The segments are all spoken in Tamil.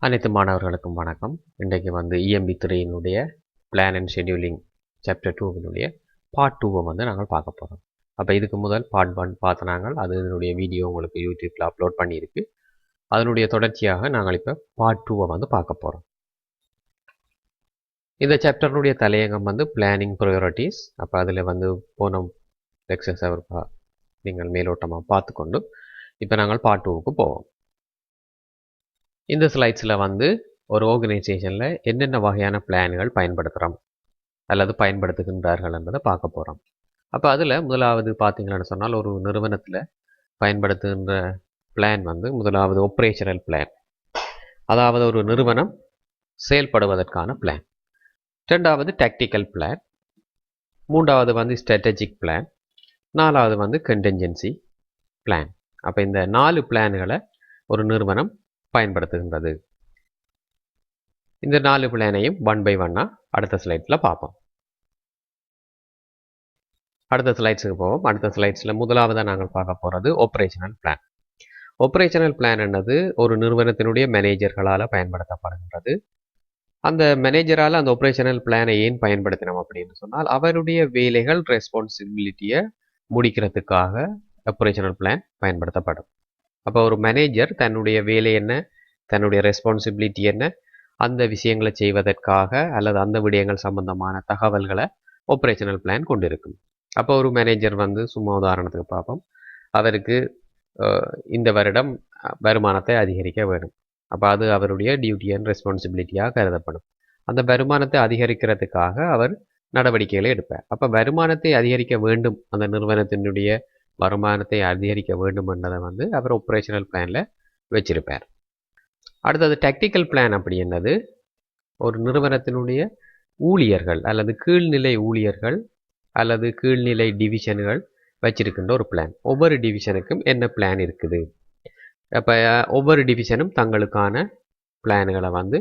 அனைத்து மாணவர்களுக்கும் வணக்கம். இன்றைக்கு EMB3 plan and scheduling chapter 2 part 2 நாங்கள் பார்க்க போகிறோம். அப்போ இதுக்கு முதல் பார்ட் 1 பார்த்து நாங்கள் அதனுடைய வீடியோ உங்களுக்கு யூடியூப்பில் அப்லோட் பண்ணியிருக்கு. அதனுடைய தொடர்ச்சியாக நாங்கள் இப்போ பார்ட் 2 பார்க்க போகிறோம். இந்த சாப்டருடைய தலையங்கம் பிளானிங் ப்ரையாரிட்டிஸ். அப்போ அதில் போன லெக்சர்ஸ் நீங்கள் மேலோட்டமாக பார்த்துக்கொண்டு இப்போ நாங்கள் பார்ட் 2க்கு போவோம். இந்த ஸ்லைட்ஸில் ஒரு ஆர்கனைசேஷனில் என்னென்ன வகையான பிளான்கள் பயன்படுத்துகிறோம் அல்லது பயன்படுத்துகின்றார்கள் என்பதை பார்க்க போகிறோம். அப்போ அதில் முதலாவது பார்த்தீங்கன்னு சொன்னால் ஒரு நிறுவனத்தில் பயன்படுத்துகின்ற பிளான் முதலாவது ஆப்ரேஷனல் பிளான், அதாவது ஒரு நிறுவனம் செயல்படுவதற்கான பிளான். ரெண்டாவது டாக்டிக்கல் பிளான், மூன்றாவது ஸ்ட்ராட்டஜிக் பிளான், நாலாவது கண்டின்ஜென்சி பிளான். அப்போ இந்த 4 பிளான்களை ஒரு நிறுவனம் பயன்படுத்துகின்றது. இந்த 4 பிளானையும் 1 by 1 அடுத்த ஸ்லைட்ஸில் பார்ப்போம். அடுத்த ஸ்லைட்ஸுக்கு போவோம். அடுத்த ஸ்லைட்ஸில் முதலாவதாக நாங்கள் பார்க்க போகிறது ஆப்ரேஷனல் பிளான். ஆப்ரேஷனல் பிளான் என்னது ஒரு நிறுவனத்தினுடைய மேனேஜர்களால் பயன்படுத்தப்படுகின்றது. அந்த மேனேஜரால் அந்த ஆப்ரேஷனல் பிளானை ஏன் பயன்படுத்தினோம் அப்படின்னு சொன்னால் அவருடைய வேலைகள் ரெஸ்பான்சிபிலிட்டியை முடிக்கிறதுக்காக ஆப்ரேஷனல் பிளான் பயன்படுத்தப்படும். அப்போ ஒரு மேனேஜர் தன்னுடைய வேலை என்ன, தன்னுடைய ரெஸ்பான்சிபிலிட்டி என்ன, அந்த விஷயங்களை செய்வதற்காக அல்லது அந்த விடயங்கள் சம்பந்தமான தகவல்களை ஆப்ரேஷனல் பிளான் கொண்டிருக்கும். அப்போ ஒரு மேனேஜர் சும்மா உதாரணத்துக்கு பார்ப்போம், அவருக்கு இந்த வருடம் வருமானத்தை அதிகரிக்க வேண்டும். அப்போ அது அவருடைய டியூட்டி அண்ட் ரெஸ்பான்சிபிலிட்டியாக கருதப்படும். அந்த வருமானத்தை அதிகரிக்கிறதுக்காக அவர் நடவடிக்கைகளை எடுப்பார். அப்போ வருமானத்தை அதிகரிக்க வேண்டும், அந்த நிறுவனத்தினுடைய வருமானத்தை அதிகரிக்க வேண்டும் என்றதை அவர் ஆப்ரேஷனல் பிளானில் வச்சிருப்பார். அடுத்தது டாக்டிக்கல் பிளான் அப்படி என்னது ஒரு நிறுவனத்தினுடைய ஊழியர்கள் அல்லது கீழ்நிலை ஊழியர்கள் அல்லது கீழ்நிலை டிவிஷன்கள் வச்சிருக்கின்ற ஒரு பிளான். ஒவ்வொரு டிவிஷனுக்கும் என்ன பிளான் இருக்குது, அப்போ ஒவ்வொரு டிவிஷனும் தங்களுக்கான பிளான்களை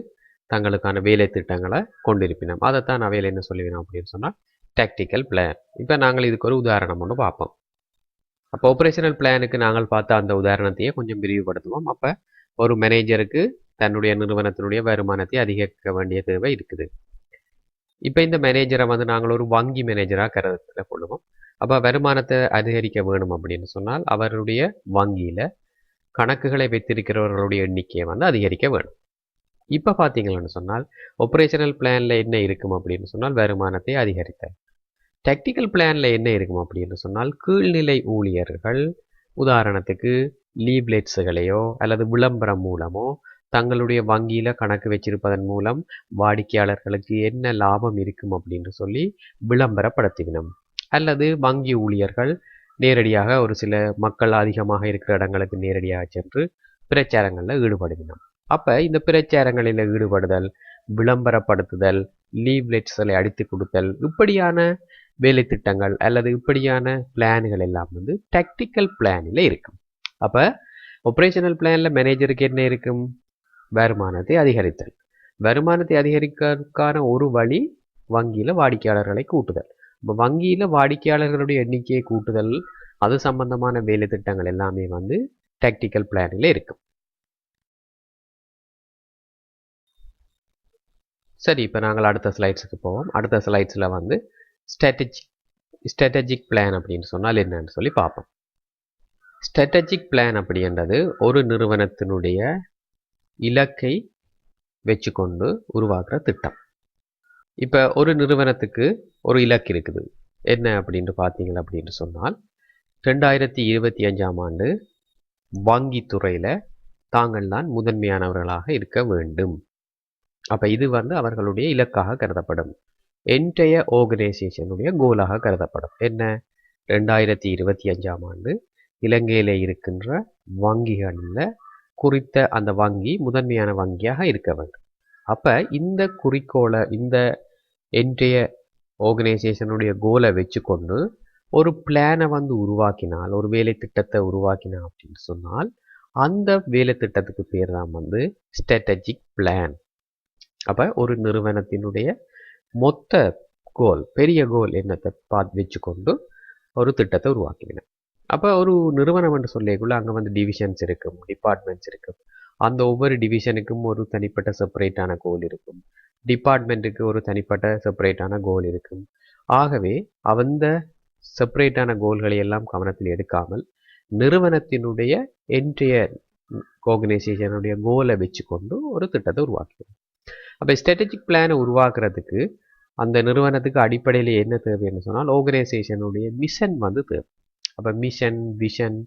தங்களுக்கான வேலை திட்டங்களை கொண்டிருப்பினோம். அதைத்தான் நான் வேலை என்ன சொல்லுவேன் அப்படின்னு சொன்னால் டாக்டிக்கல் பிளான். இப்போ நாங்கள் இதுக்கு ஒரு உதாரணம் ஒன்று பார்ப்போம். அப்போ ஆப்ரேஷனல் பிளானுக்கு நாங்கள் பார்த்த அந்த உதாரணத்தையே கொஞ்சம் விரிவுபடுத்துவோம். அப்போ ஒரு மேனேஜருக்கு தன்னுடைய நிறுவனத்தினுடைய வருமானத்தை அதிகரிக்க வேண்டிய தேவை இருக்குது. இப்போ இந்த மேனேஜரை நாங்கள் ஒரு வங்கி மேனேஜராக கருத்தில் கொள்ளுவோம். அப்போ வருமானத்தை அதிகரிக்க வேணும் அப்படின்னு சொன்னால் அவருடைய வங்கியில் கணக்குகளை வைத்திருக்கிறவர்களுடைய எண்ணிக்கையை அதிகரிக்க வேணும். இப்போ பார்த்தீங்கன்னு சொன்னால் ஆப்ரேஷனல் பிளானில் என்ன இருக்கும் அப்படின்னு சொன்னால் வருமானத்தை அதிகரித்தல். டாக்டிக்கல் பிளானில் என்ன இருக்கும் அப்படின்னு சொன்னால் கீழ்நிலை ஊழியர்கள் உதாரணத்துக்கு லீவ்லெட்ஸுகளையோ அல்லது விளம்பரம் மூலமோ தங்களுடைய வங்கியில் கணக்கு வச்சிருப்பதன் மூலம் வாடிக்கையாளர்களுக்கு என்ன லாபம் இருக்கும் அப்படின்னு சொல்லி விளம்பரப்படுத்திக்கணும். அல்லது வங்கி ஊழியர்கள் நேரடியாக ஒரு சில மக்கள் அதிகமாக இருக்கிற இடங்களுக்கு நேரடியாக சென்று பிரச்சாரங்களில் ஈடுபடுவினோம். அப்போ இந்த பிரச்சாரங்களில் ஈடுபடுதல், விளம்பரப்படுத்துதல், லீவ்லெட்ஸ்களை அடித்து கொடுத்தல், இப்படியான வேலை திட்டங்கள் அல்லது இப்படியான பிளான்கள் எல்லாம் டாக்டிக்கல் பிளானில் இருக்கும். அப்போ ஆப்ரேஷனல் பிளானில் மேனேஜருக்கு என்ன இருக்கும், வருமானத்தை அதிகரித்தல். வருமானத்தை அதிகரிக்கிறதுக்கான ஒரு வழி வங்கியில் வாடிக்கையாளர்களை கூட்டுதல். இப்போ வங்கியில் வாடிக்கையாளர்களுடைய எண்ணிக்கையை கூட்டுதல், அது சம்பந்தமான வேலை திட்டங்கள் எல்லாமே டாக்டிக்கல் பிளானில் இருக்கும். சரி, இப்போ நாங்கள் அடுத்த ஸ்லைட்ஸுக்கு போவோம். அடுத்த ஸ்லைட்ஸில் ஸ்ட்ராட்டஜிக் பிளான் அப்படின்னு சொன்னால் என்னன்னு சொல்லி பார்ப்போம். ஸ்ட்ராட்டஜிக் பிளான் அப்படின்றது ஒரு நிறுவனத்தினுடைய இலக்கை வச்சுக்கொண்டு உருவாக்குற திட்டம். இப்போ ஒரு நிறுவனத்துக்கு ஒரு இலக்கு இருக்குது, என்ன அப்படின்னு பார்த்தீங்க அப்படின்னு சொன்னால் 2025ஆம் ஆண்டு வங்கித்துறையில் தாங்கள் தான் முதன்மையானவர்களாக இருக்க வேண்டும். அப்போ இது அவர்களுடைய இலக்காக கருதப்படும். என்டையர் ஆர்கனைசேஷனுடைய கோலாக கருதப்படும். என்ன, 2025ஆம் ஆண்டு இலங்கையில் இருக்கின்ற வங்கிகளில் குறித்த அந்த வங்கி முதன்மையான வங்கியாக இருக்க வேண்டும். அப்போ இந்த குறிக்கோளை, இந்த என்டையர் ஆர்கனைசேஷனுடைய கோலை வச்சுக்கொண்டு ஒரு பிளானை உருவாக்கினால், ஒரு வேலை திட்டத்தை உருவாக்கினா அப்படின்னு சொன்னால் அந்த வேலை திட்டத்துக்கு பேர் தான் ஸ்ட்ராட்டஜிக் பிளான். அப்போ ஒரு நிறுவனத்தினுடைய மொத்த கோல், பெரிய கோல் என்னத்தை பார்த்து வச்சுக்கொண்டு ஒரு திட்டத்தை உருவாக்கினேன். அப்போ ஒரு நிறுவனம் என்று சொல்லிக்குள்ள அங்கே டிவிஷன்ஸ் இருக்கும், டிபார்ட்மெண்ட்ஸ் இருக்கும். அந்த ஒவ்வொரு டிவிஷனுக்கும் ஒரு தனிப்பட்ட செப்பரேட்டான கோல் இருக்கும். டிபார்ட்மெண்ட்டுக்கு ஒரு தனிப்பட்ட செப்பரேட்டான கோல் இருக்கும். ஆகவே அந்த செப்பரேட்டான கோல்களை எல்லாம் கவனத்தில் எடுக்காமல் நிறுவனத்தினுடைய என்டையர் ஆர்கனைசேஷனுடைய கோலை வச்சுக்கொண்டு ஒரு திட்டத்தை உருவாக்குவோம். அப்போ ஸ்ட்ராட்டஜிக் பிளானை உருவாக்குறதுக்கு அந்த நிறுவனத்துக்கு அடிப்படையில் என்ன தேவைன்னு சொன்னால் ஆர்கனைசேஷனுடைய மிஷன் வந்து தேவை. அப்போ மிஷன், விஷன்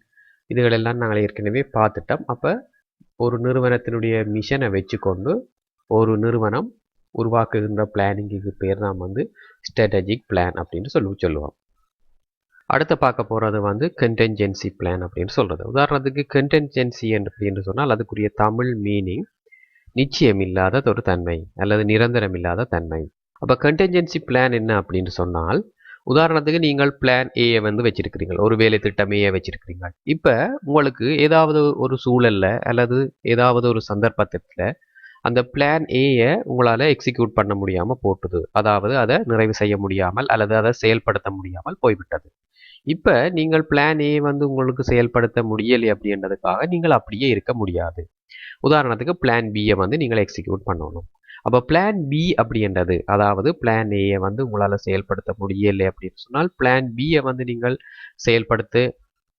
இதுகளெல்லாம் நாங்கள் ஏற்கனவே பார்த்துட்டோம். அப்போ ஒரு நிறுவனத்தினுடைய மிஷனை வச்சுக்கொண்டு ஒரு நிறுவனம் உருவாக்குகின்ற பிளானிங்கு பேர் தான் வந்து ஸ்ட்ராட்டஜிக் பிளான் அப்படின்னு சொல்லுவோம். அடுத்து பார்க்க போகிறது வந்து கண்டென்ஜென்சி பிளான் அப்படின்னு சொல்கிறது. உதாரணத்துக்கு கண்டென்ஜென்சி அப்படின்னு சொன்னால் அதுக்குரிய தமிழ் மீனிங் நிச்சயம் இல்லாத ஒரு தன்மை அல்லது நிரந்தரம் இல்லாத தன்மை. அப்போ கண்டென்ஜென்சி பிளான் என்ன அப்படின்னு சொன்னால், உதாரணத்துக்கு நீங்கள் பிளான் ஏயை வந்து வச்சிருக்கிறீங்க, ஒரு வேலை திட்டம் ஏயை வச்சிருக்கிறீங்க. இப்போ உங்களுக்கு ஏதாவது ஒரு சூழல்ல அல்லது ஏதாவது ஒரு சந்தர்ப்பத்தில் அந்த பிளான் ஏயை உங்களால் எக்ஸிக்யூட் பண்ண முடியாமல் போட்டுது, அதாவது அதை நிறைவு செய்ய முடியாமல் அல்லது அதை செயல்படுத்த முடியாமல் போய்விட்டது. இப்போ நீங்கள் பிளான் ஏ வந்து உங்களுக்கு செயல்படுத்த முடியலை அப்படின்றதுக்காக நீங்கள் அப்படியே இருக்க முடியாது. உதாரணத்துக்கு பிளான் பியை வந்து நீங்கள் எக்ஸிக்யூட் பண்ணணும். அப்போ பிளான் பி அப்படின்றது, அதாவது பிளான் ஏயை வந்து உங்களால் செயல்படுத்த முடியலை அப்படின்னு சொன்னால் பிளான் பியை வந்து நீங்கள் செயல்படுத்த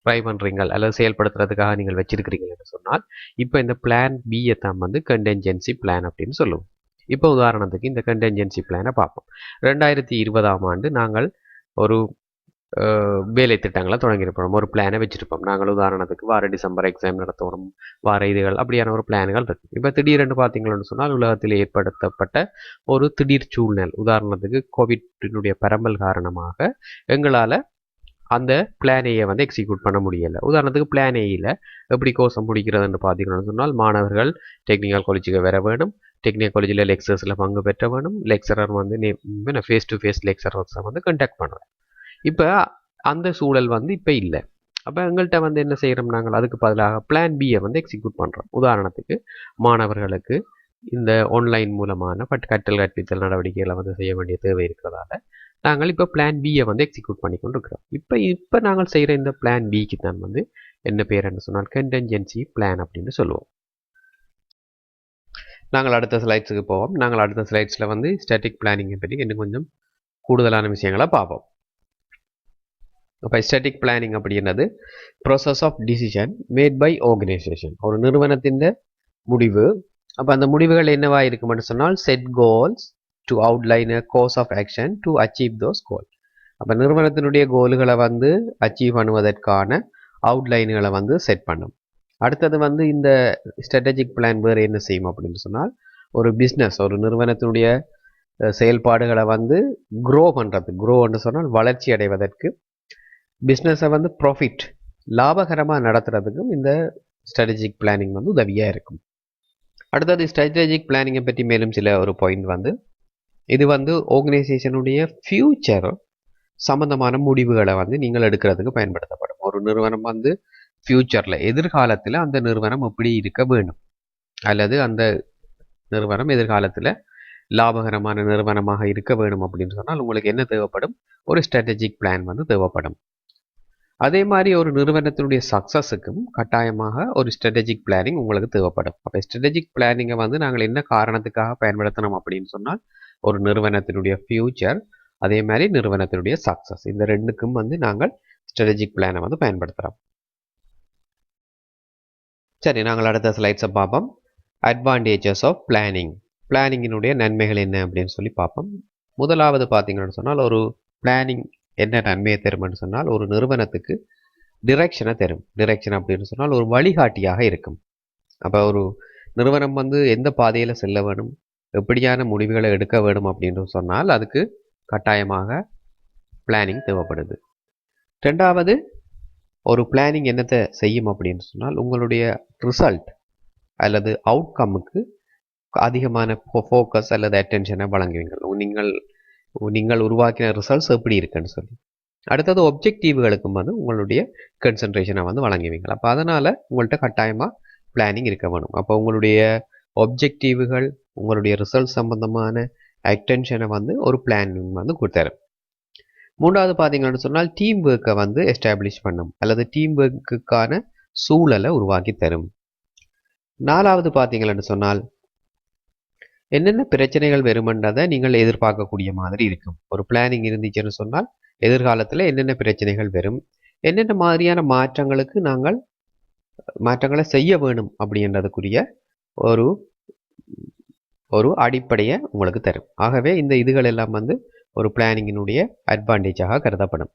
ட்ரை பண்ணுறீங்க அல்லது செயல்படுத்துறதுக்காக நீங்கள் வச்சிருக்கிறீங்கன்னு சொன்னால் இப்போ இந்த பிளான் பியை தான் வந்து கண்டென்ஜென்சி பிளான் அப்படின்னு சொல்லுவோம். இப்போ உதாரணத்துக்கு இந்த கண்டென்ஜென்சி பிளானை பார்ப்போம். 2020ஆம் ஆண்டு நாங்கள் ஒரு வேலை திட்டங்களை தொடங்கியிருப்போம், ஒரு பிளானை வச்சுருப்போம். நாங்கள் உதாரணத்துக்கு வார டிசம்பர் எக்ஸாம் நடத்தணும், வார இதுகள் அப்படியான ஒரு பிளான்கள் இருக்குது. இப்போ திடீரென்று பார்த்தீங்கன்னு சொன்னால் உலகத்தில் ஏற்படுத்தப்பட்ட ஒரு திடீர் சூழ்நிலை, உதாரணத்துக்கு கோவிட்டினுடைய பரம்பல் காரணமாக எங்களால் அந்த பிளான் ஏயை வந்து எக்ஸிக்யூட் பண்ண முடியலை. உதாரணத்துக்கு பிளான் ஏயில் எப்படி கோர்ஸ் முடிக்கிறதுன்னு பார்த்தீங்கன்னு சொன்னால் மாணவர்கள் டெக்னிக்கல் காலேஜுக்கு வர வேணும், டெக்னிக்கல் காலேஜில் லெக்சர்ஸில் பங்கு பெற்ற வேணும், லெக்சரர் வந்து ஃபேஸ் டு ஃபேஸ் லெக்சரர்ஸை வந்து கண்டக்ட் பண்ணுவேன். இப்போ அந்த சூழல் வந்து இப்போ இல்லை. அப்போ எங்கள்கிட்ட வந்து என்ன செய்கிறோம், நாங்கள் அதுக்கு பதிலாக பிளான் பியை வந்து எக்ஸிக்யூட் பண்ணுறோம். உதாரணத்துக்கு மாணவர்களுக்கு இந்த ஆன்லைன் மூலமான கற்றல் கற்பித்தல் நடவடிக்கைகளை வந்து செய்ய வேண்டிய தேவை இருக்கிறதால நாங்கள் இப்போ பிளான் பியை வந்து எக்ஸிக்யூட் பண்ணி கொண்டு இருக்கிறோம். இப்போ நாங்கள் செய்கிற இந்த பிளான் பிக்கு தான் வந்து என்ன பேர்ன்னு சொன்னால் கண்டென்ஜென்சி பிளான் அப்படின்னு சொல்லுவோம். நாங்கள் அடுத்த ஸ்லைட்ஸுக்கு போவோம். நாங்கள் அடுத்த ஸ்லைட்ஸில் வந்து ஸ்டாட்டிக் பிளானிங்கை பற்றி இன்னும் கொஞ்சம் கூடுதலான விஷயங்களை பார்ப்போம். இப்போ ஸ்டாட்டிக் பிளானிங் அப்படின்றது process of decision made by organisation, ஒரு நிறுவனத்தின் முடிவு. அப்போ அந்த முடிவுகள் என்னவா இருக்குமென்னு சொன்னால் set goals to outline a course of action to achieve those goal. அப்போ நிறுவனத்தினுடைய கோல்களை வந்து அச்சீவ் பண்ணுவதற்கான அவுட்லைன்களை வந்து செட் பண்ணும். அடுத்தது வந்து இந்த ஸ்ட்ராட்டஜிக் பிளான் வேறு என்ன செய்யும் அப்படின்னு சொன்னால், ஒரு பிஸ்னஸ், ஒரு நிறுவனத்தினுடைய செயல்பாடுகளை வந்து க்ரோன்னு சொன்னால் வளர்ச்சி அடைவதற்கு, பிஸ்னஸை வந்து ப்ராஃபிட் லாபகரமாக நடத்துறதுக்கும் இந்த ஸ்ட்ராட்டஜிக் பிளானிங் வந்து உதவியாக இருக்கும். அடுத்தது ஸ்ட்ராட்டஜிக் பிளானிங்கை பற்றி மேலும் சில ஒரு பாயிண்ட் வந்து, இது வந்து ஆர்கனைசேஷனுடைய ஃபியூச்சர் சம்பந்தமான முடிவுகளை வந்து நீங்கள் எடுக்கிறதுக்கு பயன்படுத்தப்படும். ஒரு நிறுவனம் வந்து ஃபியூச்சரில், எதிர்காலத்தில் அந்த நிறுவனம் எப்படி இருக்க வேணும் அல்லது அந்த நிறுவனம் எதிர்காலத்தில் லாபகரமான நிறுவனமாக இருக்க வேணும் அப்படின்னு சொன்னால் உங்களுக்கு என்ன தேவைப்படும், ஒரு ஸ்ட்ராட்டஜிக் பிளான் வந்து தேவைப்படும். அதே மாதிரி ஒரு நிறுவனத்தினுடைய சக்ஸஸுக்கும் கட்டாயமாக ஒரு ஸ்ட்ராட்டஜிக் பிளானிங் உங்களுக்கு தேவைப்படும். அப்போ ஸ்ட்ராட்டஜிக் பிளானிங்கை வந்து நாங்கள் என்ன காரணத்துக்காக பயன்படுத்தணும் அப்படின்னு சொன்னால், ஒரு நிறுவனத்தினுடைய ஃபியூச்சர், அதே மாதிரி நிறுவனத்தினுடைய சக்ஸஸ், இந்த ரெண்டுக்கும் வந்து நாங்கள் ஸ்ட்ராட்டஜிக் பிளானை வந்து பயன்படுத்துகிறோம். சரி, நாங்கள் அடுத்த ஸ்லைட்ஸை பார்ப்போம். அட்வான்டேஜஸ் ஆஃப் பிளானிங், பிளானிங்கினுடைய நன்மைகள் என்ன அப்படின்னு சொல்லி பார்ப்போம். முதலாவது பார்த்தீங்கன்னு சொன்னால், ஒரு பிளானிங் என்ன நன்மையை தரும்னு சொன்னால், ஒரு நிறுவனத்துக்கு டிரெக்ஷனை தரும். டிரெக்ஷன் அப்படின்னு சொன்னால் ஒரு வழிகாட்டியாக இருக்கும். அப்போ ஒரு நிறுவனம் வந்து எந்த பாதையில் செல்ல வேணும், எப்படியான முடிவுகளை எடுக்க வேணும் அப்படின்னு சொன்னால் அதுக்கு கட்டாயமாக பிளானிங் தேவைப்படுது. ரெண்டாவது, ஒரு பிளானிங் என்னத்தை செய்யும் அப்படின்னு சொன்னால் உங்களுடைய ரிசல்ட் அல்லது அவுட்கம்முக்கு அதிகமான ஃபோக்கஸ் அல்லது அட்டென்ஷனை வழங்குவீங்க. நீங்கள் உருவாக்கின ரிசல்ட்ஸ் எப்படி இருக்குன்னு சொல்லி. அடுத்தது ஒப்ஜெக்டிவ்களுக்கும் வந்து உங்களுடைய கன்சன்ட்ரேஷனை வந்து வழங்குவீங்க. அப்போ அதனால் உங்கள்கிட்ட கட்டாயமாக பிளானிங் இருக்க வேணும். அப்போ உங்களுடைய ஒப்ஜெக்டிவ்கள், உங்களுடைய ரிசல்ட் சம்பந்தமான அட்டென்ஷனை வந்து ஒரு பிளானிங் வந்து கொடுத்தாரும். மூன்றாவது பார்த்தீங்கன்னு சொன்னால் டீம் ஒர்க்கை வந்து எஸ்டாப்ளிஷ் பண்ணும் அல்லது டீம் ஒர்க்குக்கான சூழலை உருவாக்கி தரும். 4வது பார்த்தீங்கன்னு சொன்னால் என்னென்ன பிரச்சனைகள் வருமென்றதை நீங்கள் எதிர்பார்க்கக்கூடிய மாதிரி இருக்கும். ஒரு பிளானிங் இருந்துச்சுன்னு சொன்னால் எதிர்காலத்தில் என்னென்ன பிரச்சனைகள் வரும், என்னென்ன மாதிரியான மாற்றங்களை செய்ய வேணும் அப்படின்றதுக்குரிய ஒரு ஒரு அடிப்படையை உங்களுக்கு தரும். ஆகவே இந்த இதுகள் எல்லாம் வந்து ஒரு பிளானிங்கினுடைய அட்வான்டேஜாக கருதப்படும்.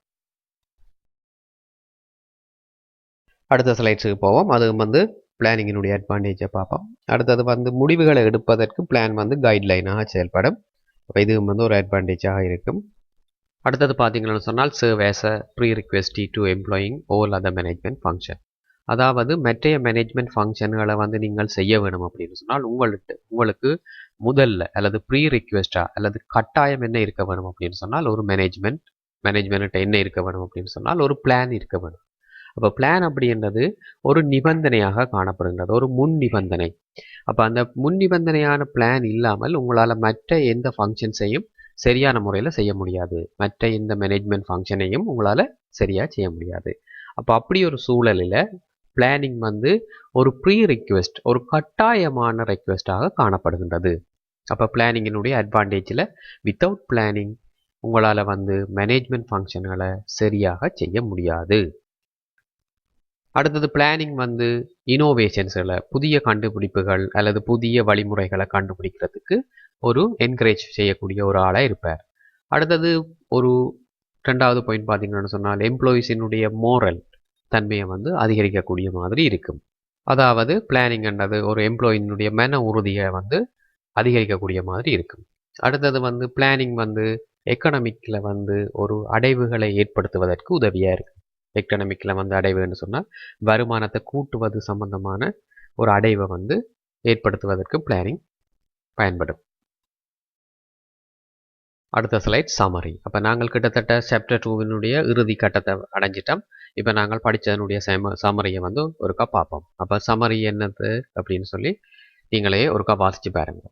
அடுத்த ஸ்லைட்ஸுக்கு போவோம். அது வந்து பிளானிங்கினுடைய அட்வான்டேஜை பார்ப்போம். அடுத்தது வந்து முடிவுகளை எடுப்பதற்கு பிளான் வந்து கைட்லைனாக செயல்படும். அப்போ இது வந்து ஒரு அட்வான்டேஜாக இருக்கும். அடுத்தது பார்த்தீங்கன்னு சொன்னால் serve as a prerequisite to employing all other management function. அதாவது மற்றைய மேனேஜ்மெண்ட் ஃபங்க்ஷன்களை வந்து நீங்கள் செய்ய வேணும் அப்படின்னு சொன்னால் உங்களுக்கு முதல்ல அல்லது ப்ரீ ரிக்வெஸ்டா அல்லது கட்டாயம் என்ன இருக்க வேணும் அப்படின்னு சொன்னால் ஒரு மேனேஜ்மெண்ட் என்ன இருக்க வேணும் அப்படின்னு சொன்னால் ஒரு பிளான் இருக்க வேணும். அப்போ பிளான் அப்படின்றது ஒரு நிபந்தனையாக காணப்படுகின்றது, ஒரு முன் நிபந்தனை. அப்போ அந்த முன் நிபந்தனையான பிளான் இல்லாமல் உங்களால் மற்ற எந்த ஃபங்க்ஷன்ஸையும் சரியான முறையில் செய்ய முடியாது, மற்ற எந்த மேனேஜ்மெண்ட் ஃபங்க்ஷனையும் உங்களால் சரியாக செய்ய முடியாது. அப்போ அப்படி ஒரு சூழலில் பிளானிங் வந்து ஒரு ப்ரீ ரிக்வெஸ்ட், ஒரு கட்டாயமான ரெக்வெஸ்டாக காணப்படுகின்றது. அப்போ பிளானிங்கினுடைய அட்வான்டேஜில் வித்தவுட் பிளானிங் உங்களால் வந்து மேனேஜ்மெண்ட் ஃபங்க்ஷன்களை சரியாக செய்ய முடியாது. அடுத்தது பிளானிங் வந்து இனோவேஷன்ஸில் புதிய கண்டுபிடிப்புகள் அல்லது புதிய வழிமுறைகளை கண்டுபிடிக்கிறதுக்கு ஒரு என்கரேஜ் செய்யக்கூடிய ஒரு ஆளாக இருப்பார். அடுத்தது ஒரு 2வது பாயிண்ட் பார்த்தீங்கன்னு சொன்னால் எம்ப்ளாயீஸினுடைய மோரல் தன்மையை வந்து அதிகரிக்கக்கூடிய மாதிரி இருக்கும். அதாவது பிளானிங்ன்றது ஒரு எம்ப்ளாயினுடைய மன உறுதியை வந்து அதிகரிக்கக்கூடிய மாதிரி இருக்கும். அடுத்தது வந்து பிளானிங் வந்து எக்கனாமிக்கில் வந்து ஒரு அடைவுகளை ஏற்படுத்துவதற்கு உதவியாக இருக்குது. எக்கனாமிக்கில் வந்து அடைவுன்னு சொன்னால் வருமானத்தை கூட்டுவது சம்பந்தமான ஒரு அடைவை வந்து ஏற்படுத்துவதற்கு பிளானிங் பயன்படும். அடுத்த ஸ்லைட் சமரி. அப்போ நாங்கள் கிட்டத்தட்ட சாப்டர் 2வினுடைய இறுதி கட்டத்தை அடைஞ்சிட்டோம். இப்போ நாங்கள் படித்ததனுடைய சமரியை வந்து ஒருக்கா பார்ப்போம். அப்போ சமரி என்னது அப்படின்னு சொல்லி நீங்களே ஒருக்கா வாசித்து பாருங்க.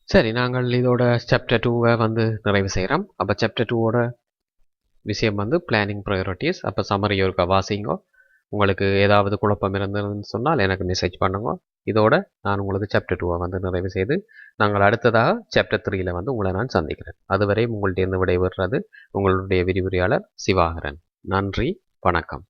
சரி, நாங்கள் இதோட சாப்டர் 2வை வந்து நிறைவு செய்கிறோம். அப்போ சாப்டர் 2வோட விஷயம் வந்து பிளானிங் ப்ரையாரிட்டிஸ். அப்போ சமரி ஒருக்கா வாசிங்கோ. உங்களுக்கு ஏதாவது குழப்பம் இருந்ததுன்னு சொன்னால் எனக்கு மெசேஜ் பண்ணுங்க. இதோட நான் உங்களுக்கு சாப்டர் 2வை வந்து நிறைவு செய்து நாங்கள் அடுத்ததாக சாப்டர் 3ல் வந்து உங்களை நான் சந்திக்கிறேன். அதுவரை உங்கள்கிட்ட இருந்து விடைபெறுறது உங்களுடைய விரிவுரையாளர் சிவாகரன். நன்றி, வணக்கம்.